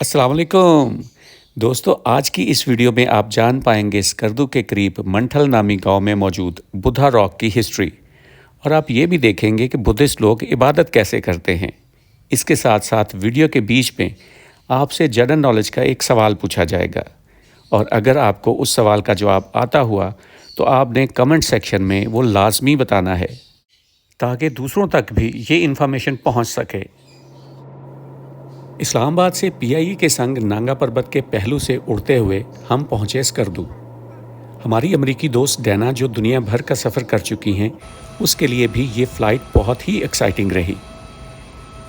अस्सलाम वालेकुम दोस्तों। आज की इस वीडियो में आप जान पाएंगे स्कर्दू के करीब मंठल नामी गांव में मौजूद बुद्धा रॉक की हिस्ट्री, और आप ये भी देखेंगे कि बुद्धिस्ट लोग इबादत कैसे करते हैं। इसके साथ साथ वीडियो के बीच में आपसे जनरल नॉलेज का एक सवाल पूछा जाएगा, और अगर आपको उस सवाल का जवाब आता हुआ तो आपने कमेंट सेक्शन में वो लाजमी बताना है ताकि दूसरों तक भी ये इन्फॉर्मेशन पहुंच सके। इस्लामाबाद से पीआईई के संग नांगा पर्वत के पहलू से उड़ते हुए हम पहुंचे स्कर्दू। हमारी अमेरिकी दोस्त डैना, जो दुनिया भर का सफ़र कर चुकी हैं, उसके लिए भी ये फ़्लाइट बहुत ही एक्साइटिंग रही।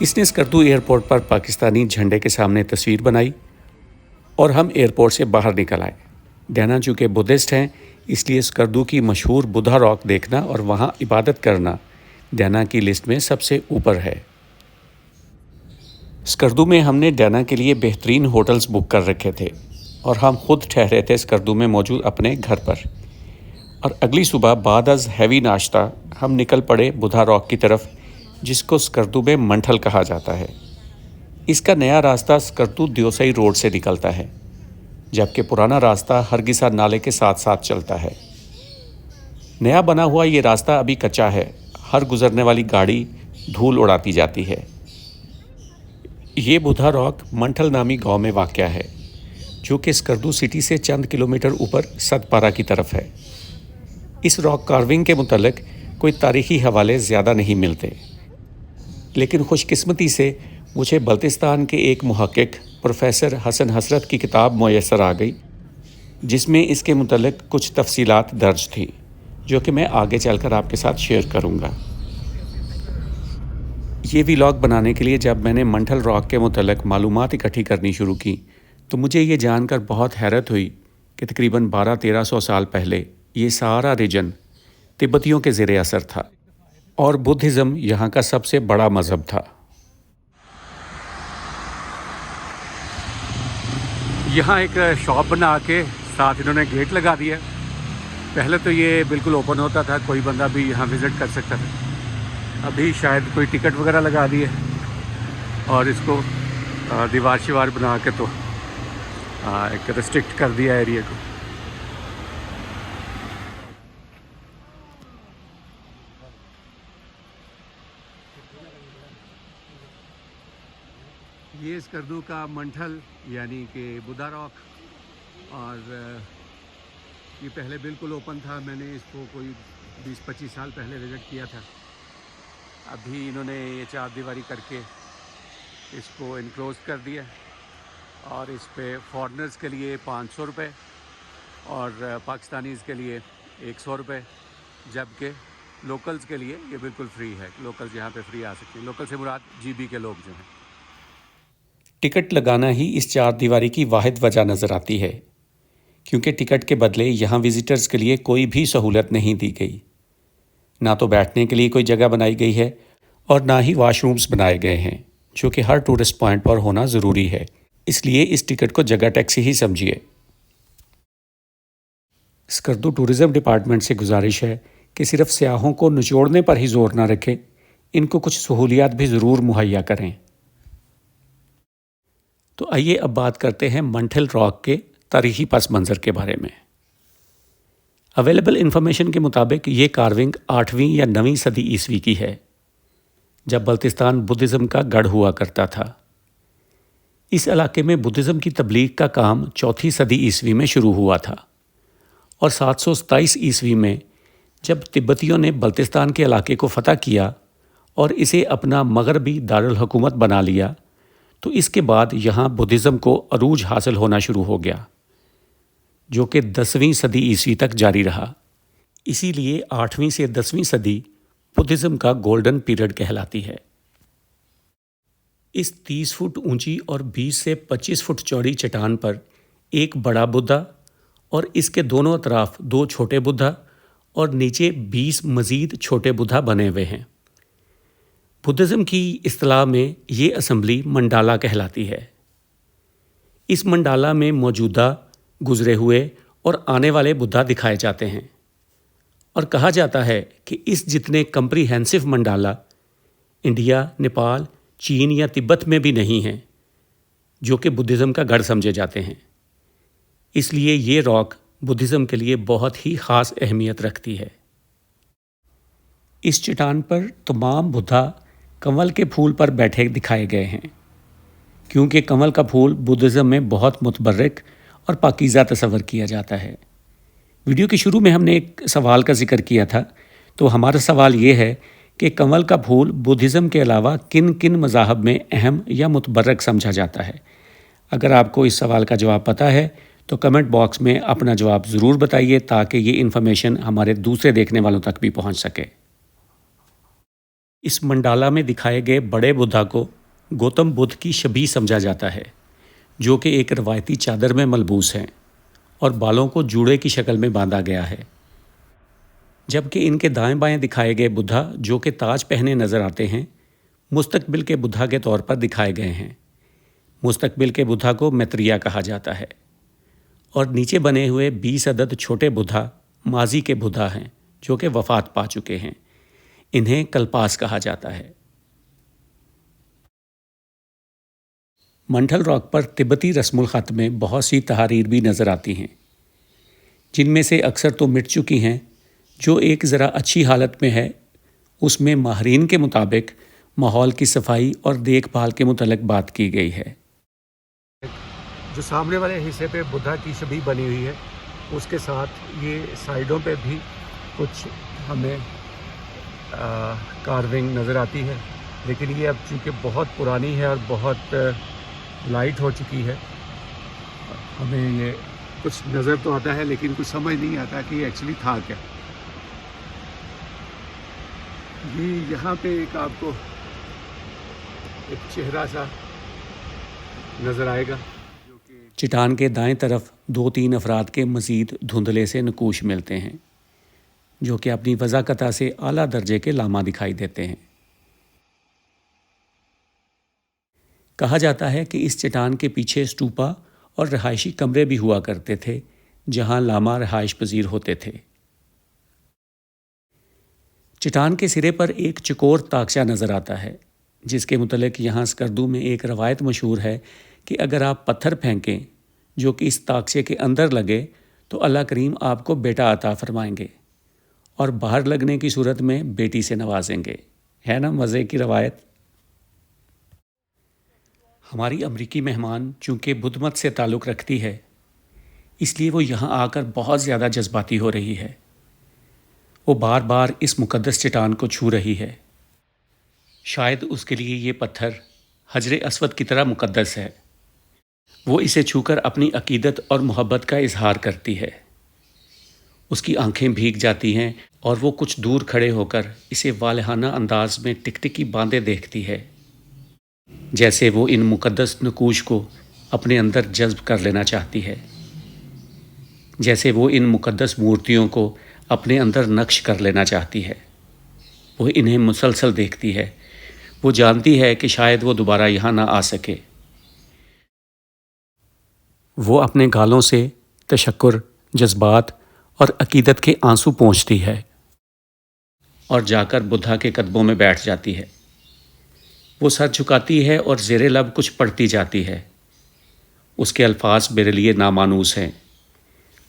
इसने स्कर्दू एयरपोर्ट पर पाकिस्तानी झंडे के सामने तस्वीर बनाई और हम एयरपोर्ट से बाहर निकल आए। डैना चूँकि बुद्धिस्ट हैं, इसलिए स्कर्दू की मशहूर बुद्धा रॉक देखना और वहाँ इबादत करना डैना की लिस्ट में सबसे ऊपर है। स्कर्दू में हमने डैना के लिए बेहतरीन होटल्स बुक कर रखे थे और हम खुद ठहरे थे स्कर्दू में मौजूद अपने घर पर। और अगली सुबह बाद अज़ हैवी नाश्ता हम निकल पड़े बुद्धा रॉक की तरफ, जिसको स्कर्दू में मंठल कहा जाता है। इसका नया रास्ता स्कर्दू दियोसई रोड से निकलता है, जबकि पुराना रास्ता हरगिसा नाले के साथ साथ चलता है। नया बना हुआ ये रास्ता अभी कच्चा है, हर गुजरने वाली गाड़ी धूल उड़ाती जाती है। ये बुद्धा रॉक मंठल नामी गांव में वाक़या है, जो कि स्कर्दू सिटी से चंद किलोमीटर ऊपर सतपारा की तरफ है। इस रॉक कार्विंग के मुतल्लिक कोई तारीख़ी हवाले ज़्यादा नहीं मिलते, लेकिन खुशकिस्मती से मुझे बल्तिस्तान के एक मुहक्किक प्रोफेसर हसन हसरत की किताब मुयस्सर आ गई, जिसमें इसके मुतल्लिक कुछ तफसीलात दर्ज थी, जो कि मैं आगे चलकर आपके साथ शेयर करूँगा। ये व्लॉग बनाने के लिए जब मैंने मंठल रॉक के मुतल्लिक मालूमात इकट्ठी करनी शुरू की, तो मुझे ये जानकर बहुत हैरत हुई कि तकरीबन 1200-1300 साल पहले ये सारा रीजन तिब्बतियों के ज़ेरे असर था और बुद्धिज़्म यहाँ का सबसे बड़ा मज़हब था। यहाँ एक शॉप बना के साथ इन्होंने गेट लगा दिया। पहले तो ये बिल्कुल ओपन होता था, कोई बंदा भी यहाँ विज़िट कर सकता था। अभी शायद कोई टिकट वगैरह लगा दिए और इसको दीवार शिवार बना के तो एक रिस्ट्रिक्ट कर दिया एरिया को। ये स्कर्दू का मंठल यानी कि बुद्धा रॉक, और ये पहले बिल्कुल ओपन था। मैंने इसको कोई 20-25 साल पहले विज़िट किया था। अभी इन्होंने ये चार दीवारी करके इसको इनक्लोज कर दिया, और इस पे फॉरेनर्स के लिए 500 रुपये और पाकिस्तानीज़ के लिए 100 रुपये, जबकि लोकल्स के लिए ये बिल्कुल फ्री है। लोकल्स यहाँ पे फ्री आ सकते हैं। लोकल से मुराद जीबी के लोग जो हैं। टिकट लगाना ही इस चार दीवारी की वाहिद वजह नज़र आती है, क्योंकि टिकट के बदले यहाँ विज़िटर्स के लिए कोई भी सहूलत नहीं दी गई। ना तो बैठने के लिए कोई जगह बनाई गई है और ना ही वाशरूम्स बनाए गए हैं, जो कि हर टूरिस्ट पॉइंट पर होना ज़रूरी है। इसलिए इस टिकट को जगह टैक्सी ही समझिए। स्कर्दू टूरिज़्म डिपार्टमेंट से गुजारिश है कि सिर्फ सियाहों को निचोड़ने पर ही जोर ना रखें, इनको कुछ सहूलियात भी ज़रूर मुहैया करें। तो आइए अब बात करते हैं मंठल रॉक के तारीख़ी पस मंज़र के बारे में। अवेलेबल इन्फॉर्मेशन के मुताबिक ये कार्विंग 8वीं या 9वीं सदी ईस्वी की है, जब बल्तिस्तान बुद्धिज़्म का गढ़ हुआ करता था। इस इलाके में बुद्धिज़्म की तबलीग का काम 4वीं सदी ईस्वी में शुरू हुआ था, और 727 ईस्वी में जब तिब्बतियों ने बल्तिस्तान के इलाके को फ़तह किया और इसे अपना मगरबी दारुल हुकूमत बना लिया, तो इसके बाद यहाँ बुद्धिज़्म को अरूज हासिल होना शुरू हो गया, जो कि 10वीं सदी ईस्वी तक जारी रहा। इसीलिए 8वीं से 10वीं सदी बुद्धिज़्म का गोल्डन पीरियड कहलाती है। इस 30 फुट ऊंची और 20 से 25 फुट चौड़ी चट्टान पर एक बड़ा बुद्धा और इसके दोनों अतराफ 2 छोटे बुद्धा और नीचे 20 मज़ीद छोटे बुद्धा बने हुए हैं। बुद्धिज़्म की इस्तिलाह में ये असेंबली मंडाला कहलाती है। इस मंडाला में मौजूदा, गुजरे हुए और आने वाले बुद्धा दिखाए जाते हैं, और कहा जाता है कि इस जितने جو کہ بدھزم کا گڑھ سمجھے جاتے ہیں۔ اس لیے یہ راک بدھزم کے لیے بہت ہی خاص اہمیت رکھتی ہے۔ اس چٹان پر تمام بدھا کنول کے پھول پر بیٹھے دکھائے گئے ہیں، کیونکہ کنول کا پھول بدھزم میں بہت متبرک اور پاکیزہ تصور کیا جاتا ہے۔ ویڈیو کے شروع میں ہم نے ایک سوال کا ذکر کیا تھا، تو ہمارا سوال یہ ہے کہ کنول کا پھول بدھزم کے علاوہ کن کن مذاہب میں اہم یا متبرک سمجھا جاتا ہے؟ اگر آپ کو اس سوال کا جواب پتہ ہے تو کمنٹ باکس میں اپنا جواب ضرور بتائیے، تاکہ یہ انفارمیشن ہمارے دوسرے دیکھنے والوں تک بھی پہنچ سکے۔ اس منڈالا میں دکھائے گئے بڑے بدھا کو گوتم بدھ کی شبیہ سمجھا جاتا ہے، جو کہ ایک روایتی چادر میں ملبوس ہیں اور بالوں کو جوڑے کی شکل میں باندھا گیا ہے، جبکہ ان کے دائیں بائیں دکھائے گئے بدھا جو کہ تاج پہنے نظر آتے ہیں، مستقبل کے بدھا کے طور پر دکھائے گئے ہیں۔ مستقبل کے بدھا کو میتریہ کہا جاتا ہے، اور نیچے بنے ہوئے 20 عدد چھوٹے بدھا ماضی کے بدھا ہیں جو کہ وفات پا چکے ہیں۔ انہیں کلپاس کہا جاتا ہے۔ منڈھل راک پر تبتی رسم الخط میں بہت سی تحاریر بھی نظر آتی ہیں، جن میں سے اکثر تو مٹ چکی ہیں۔ جو ایک ذرا اچھی حالت میں ہے، اس میں ماہرین کے مطابق ماحول کی صفائی اور دیکھ بھال کے متعلق بات کی گئی ہے۔ جو سامنے والے حصے پہ بدھا کی شبیہ بنی ہوئی ہے، اس کے ساتھ یہ سائیڈوں پہ بھی کچھ ہمیں کارونگ نظر آتی ہے، لیکن یہ اب چونکہ بہت پرانی ہے اور بہت لائٹ ہو چکی ہے، ہمیں یہ کچھ نظر تو آتا ہے لیکن کچھ سمجھ نہیں آتا کہ یہ ایکچولی تھا کیا۔ یہ یہاں پہ ایک آپ کو ایک چہرہ سا نظر آئے گا۔ چٹان کے دائیں طرف 2-3 افراد کے مزید دھندلے سے نقوش ملتے ہیں، جو کہ اپنی وضاحت سے اعلیٰ درجے کے لاما دکھائی دیتے ہیں۔ کہا جاتا ہے کہ اس چٹان کے پیچھے اسٹوپا اور رہائشی کمرے بھی ہوا کرتے تھے، جہاں لاما رہائش پذیر ہوتے تھے۔ چٹان کے سرے پر ایک چکور طاقچہ نظر آتا ہے، جس کے متعلق یہاں اسکردو میں ایک روایت مشہور ہے کہ اگر آپ پتھر پھینکیں جو کہ اس طاقچے کے اندر لگے تو اللہ کریم آپ کو بیٹا عطا فرمائیں گے، اور باہر لگنے کی صورت میں بیٹی سے نوازیں گے۔ ہے نا مزے کی روایت؟ ہماری امریکی مہمان چونکہ بدھ مت سے تعلق رکھتی ہے، اس لیے وہ یہاں آ کر بہت زیادہ جذباتی ہو رہی ہے۔ وہ بار بار اس مقدس چٹان کو چھو رہی ہے۔ شاید اس کے لیے یہ پتھر حجر اسود کی طرح مقدس ہے۔ وہ اسے چھو کر اپنی عقیدت اور محبت کا اظہار کرتی ہے۔ اس کی آنکھیں بھیگ جاتی ہیں اور وہ کچھ دور کھڑے ہو کر اسے والہانہ انداز میں ٹکٹکی باندھے دیکھتی ہے، جیسے وہ ان مقدس نقوش کو اپنے اندر جذب کر لینا چاہتی ہے، جیسے وہ ان مقدس مورتیوں کو اپنے اندر نقش کر لینا چاہتی ہے۔ وہ انہیں مسلسل دیکھتی ہے۔ وہ جانتی ہے کہ شاید وہ دوبارہ یہاں نہ آ سکے۔ وہ اپنے گالوں سے تشکر، جذبات اور عقیدت کے آنسو پونچھتی ہے اور جا کر بدھا کے قدموں میں بیٹھ جاتی ہے۔ وہ سر جھکاتی ہے اور زیر لب کچھ پڑھتی جاتی ہے۔ اس کے الفاظ میرے لیے نامانوس ہیں،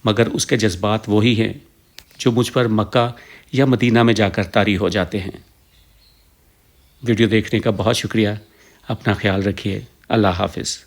مگر اس کے جذبات وہی ہیں جو مجھ پر مکہ یا مدینہ میں جا کر طاری ہو جاتے ہیں۔ ویڈیو دیکھنے کا بہت شکریہ۔ اپنا خیال رکھیے۔ اللہ حافظ۔